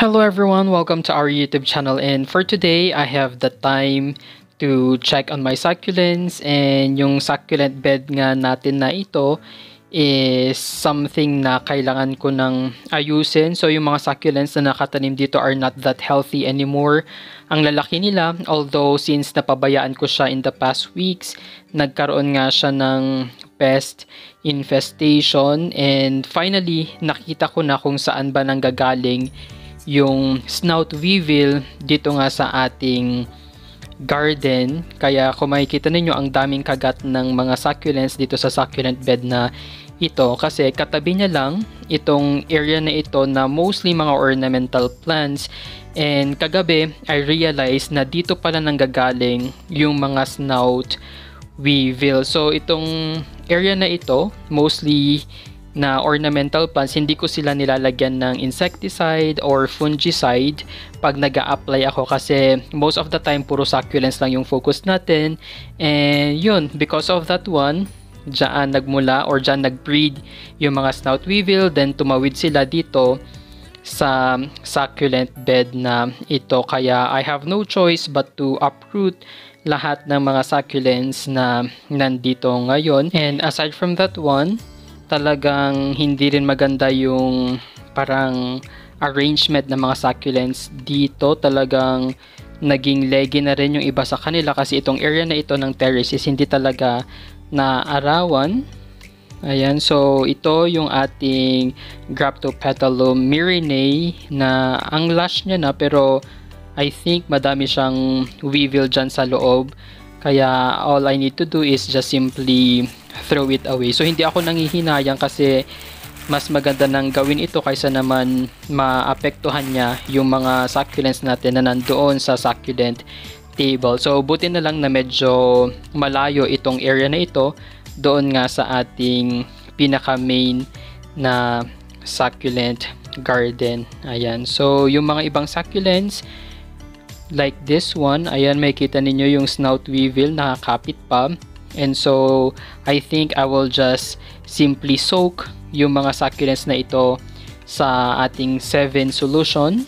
Hello everyone, welcome to our YouTube channel, and for today I have the time to check on my succulents, and yung succulent bed nga natin na ito is something na kailangan ko ng ayusin. So yung mga succulents na nakatanim dito are not that healthy anymore. Ang lalaki nila, although since napabayaan ko siya in the past weeks, nagkaroon nga siya ng pest infestation, and finally nakita ko na kung saan ba nanggagaling yung snout weevil dito nga sa ating garden. Kaya kung makikita ninyo, ang daming kagat ng mga succulents dito sa succulent bed na ito, kasi katabi niya lang itong area na ito na mostly mga ornamental plants. And kagabi I realized na dito pala nanggagaling yung mga snout weevil. So itong area na ito, mostly na ornamental plants, hindi ko sila nilalagyan ng insecticide or fungicide pag nag-a-apply ako, kasi most of the time puro succulents lang yung focus natin. And yun, because of that one, dyan nagmula or dyan nag-breed yung mga snout weevil, then tumawid sila dito sa succulent bed na ito. Kaya I have no choice but to uproot lahat ng mga succulents na nandito ngayon. And aside from that one, talagang hindi rin maganda yung parang arrangement ng mga succulents dito. Talagang naging leggy na rin yung iba sa kanila, kasi itong area na ito ng terrace is hindi talaga naarawan. Ayan, so ito yung ating Graptopetalum myrinae na ang lush niya na, pero I think madami siyang weevil dyan sa loob. Kaya all I need to do is just simply throw it away. So hindi ako nangihinayang, kasi mas maganda nang gawin ito kaysa naman maapektuhan niya yung mga succulents natin na nandoon sa succulent table. So buti na lang na medyo malayo itong area na ito doon nga sa ating pinaka main na succulent garden. Ayan, so yung mga ibang succulents like this one, ayan, makikita ninyo yung snout weevil nakakapit pa. And so I think I will just simply soak yung mga succulents na ito sa ating 7 solution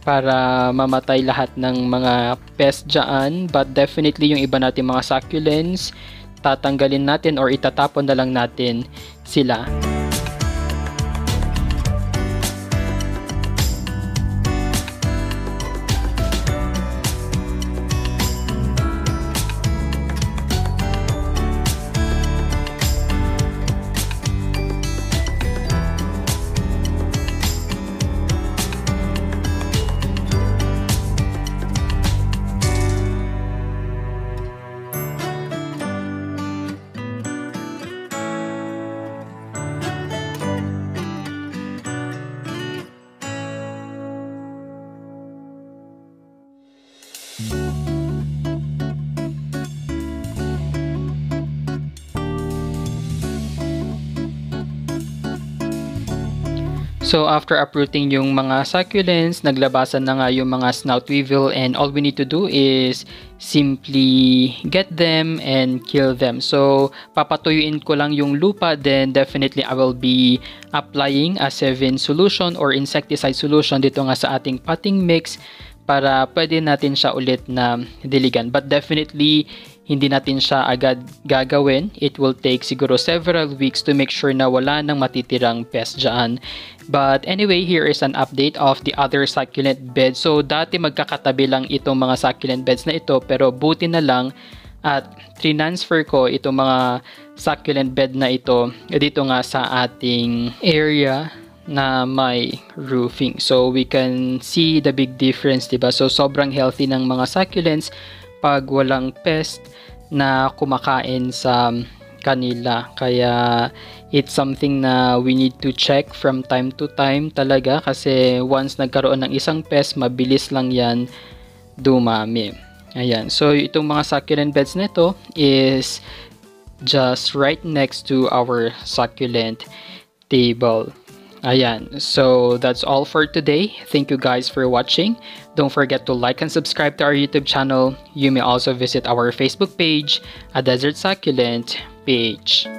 para mamatay lahat ng mga pest dyan. But definitely yung iba natin mga succulents, tatanggalin natin or itatapon na lang natin sila. So after uprooting yung mga succulents, naglabasan na nga yung mga snout weevil, and all we need to do is simply get them and kill them. So papatuyuin ko lang yung lupa, then definitely I will be applying a 7 solution or insecticide solution dito nga sa ating potting mix para pwede natin siya ulit na diligan. But definitely hindi natin siya agad gagawin. It will take siguro several weeks to make sure na wala nang matitirang pest dyan. But anyway, here is an update of the other succulent beds. So dati magkakatabi lang itong mga succulent beds na ito, pero buti na lang at transfer ko itong mga succulent bed na ito dito nga sa ating area na may roofing. So we can see the big difference, diba? So sobrang healthy ng mga succulents pag walang pest na kumakain sa kanila. Kaya it's something na we need to check from time to time talaga, kasi once nagkaroon ng isang pest, mabilis lang yan dumami. Ayan, so itong mga succulent beds nito is just right next to our succulent table. Ayan, so that's all for today. Thank you guys for watching. Don't forget to like and subscribe to our YouTube channel. You may also visit our Facebook page, A Desert Succulent page.